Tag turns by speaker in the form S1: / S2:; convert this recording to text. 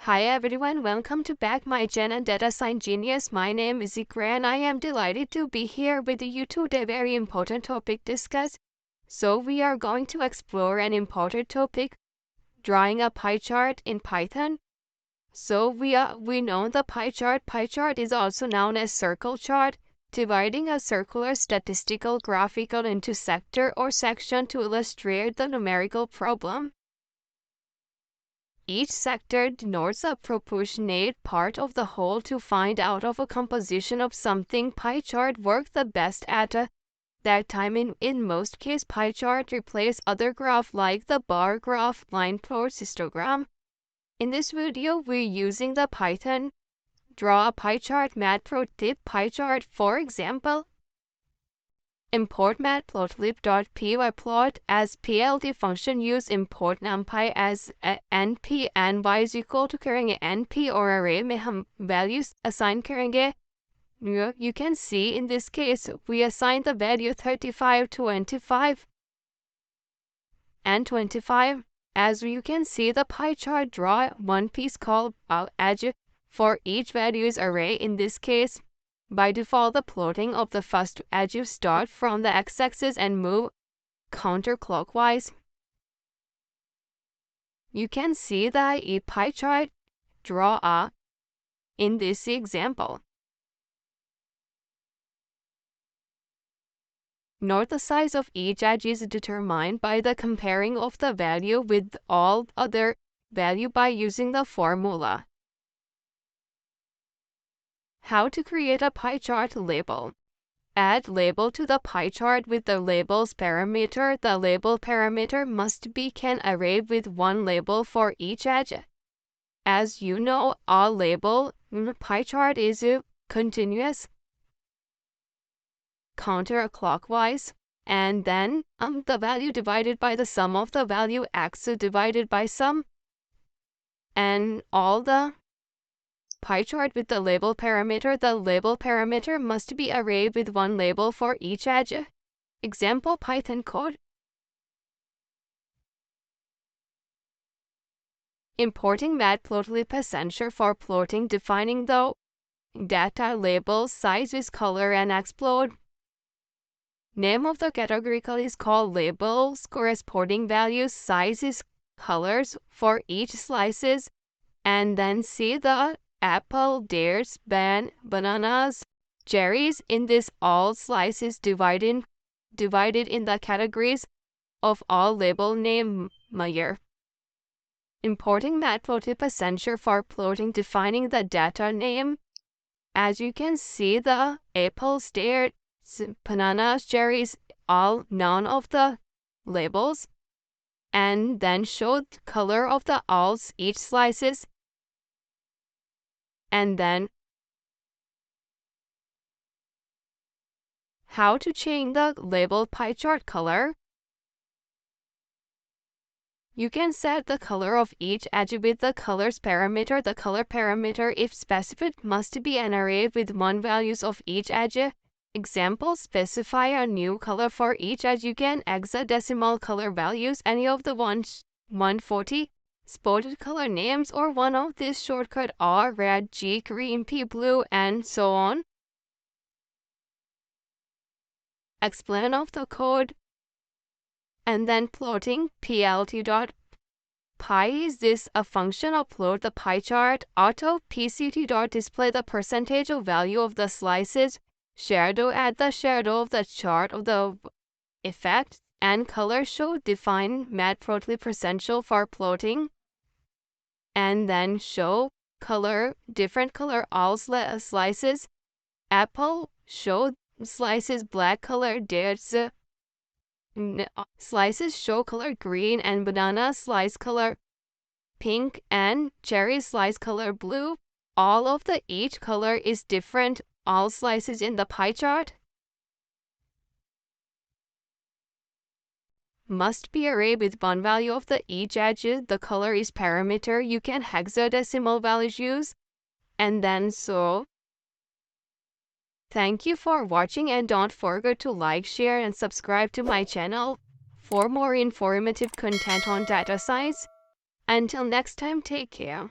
S1: Hi everyone, welcome to back my channel Data Science Genius. My name is Ikra and I am delighted to be here with you today. Very important topic discussed. So we are going to explore an important topic, drawing a pie chart in Python. So we know the pie chart. Pie chart is also known as circle chart, dividing a circular statistical graphical into sector or section to illustrate the numerical problem. Each sector denotes a proportionate part of the whole. To find out of a composition of something, pie chart works the best at that time. In most cases, pie chart replace other graph like the bar graph, line plot, histogram. In this video, we're using the Python draw a pie chart Matplotlib pie chart. For example, import matplotlib.pyplot as plt function. Use import numpy as np and y is equal to करेंगे np और array में हम values assign करेंगे. You can see in this case we assign the value 35, 25 and 25. As you can see, the pie chart draw one piece called edge for each values array. In this case, by default, the plotting of the first edge start from the x-axis and move counterclockwise. You can see that a pie chart draw in this example. Note the size of each edge is determined by the comparing of the value with all other value by using the formula. How to create a pie chart label. Add label to the pie chart with the labels parameter. The label parameter must be an array with one label for each edge. As you know, all label pie chart is continuous counterclockwise, and then the value divided by the sum of the value x divided by sum, and all the pie chart with the label parameter. The label parameter must be array with one label for each edge. Example Python code. Importing Matplotlib Passenger for plotting, defining the data labels size is color and explode. Name of the categorical is called labels. Corresponding values size is colors for each slices, and then see the apple, dates, bananas, cherries. In this, all slices divided in the categories of all label name year. Importing Matplotlib Passenger for plotting, defining the data name. As you can see, the apples, dates, bananas, cherries, all none of the labels, and then show the color of the all each slices, and then how to change the label pie chart color. You can set the color of each edge with the colors parameter. The color parameter, if specified, must be an array with one values of each edge. Example, specify a new color for each edge. You can hexadecimal color values, any of the 140 spotted color names, or one of this shortcut R, red, G, green, P, blue, and so on. Explain of the code. And then plotting plt.py. Is this a function? Upload the pie chart. Auto pct.display the percentage of value of the slices. Shadow, add the shadow of the chart of the effect, and color show. Define Matplotlib Passenger for plotting, and then show color, different color all slices. Apple, show slices black color, dates slices show color green, and banana slice color pink, and cherry slice color blue. All of the each color is different all slices in the pie chart must be array with one value of the each edge. The color is parameter. You can hexadecimal values use, and then so. Thank you for watching, and don't forget to like, share, and subscribe to my channel for more informative content on data science. Until next time, take care.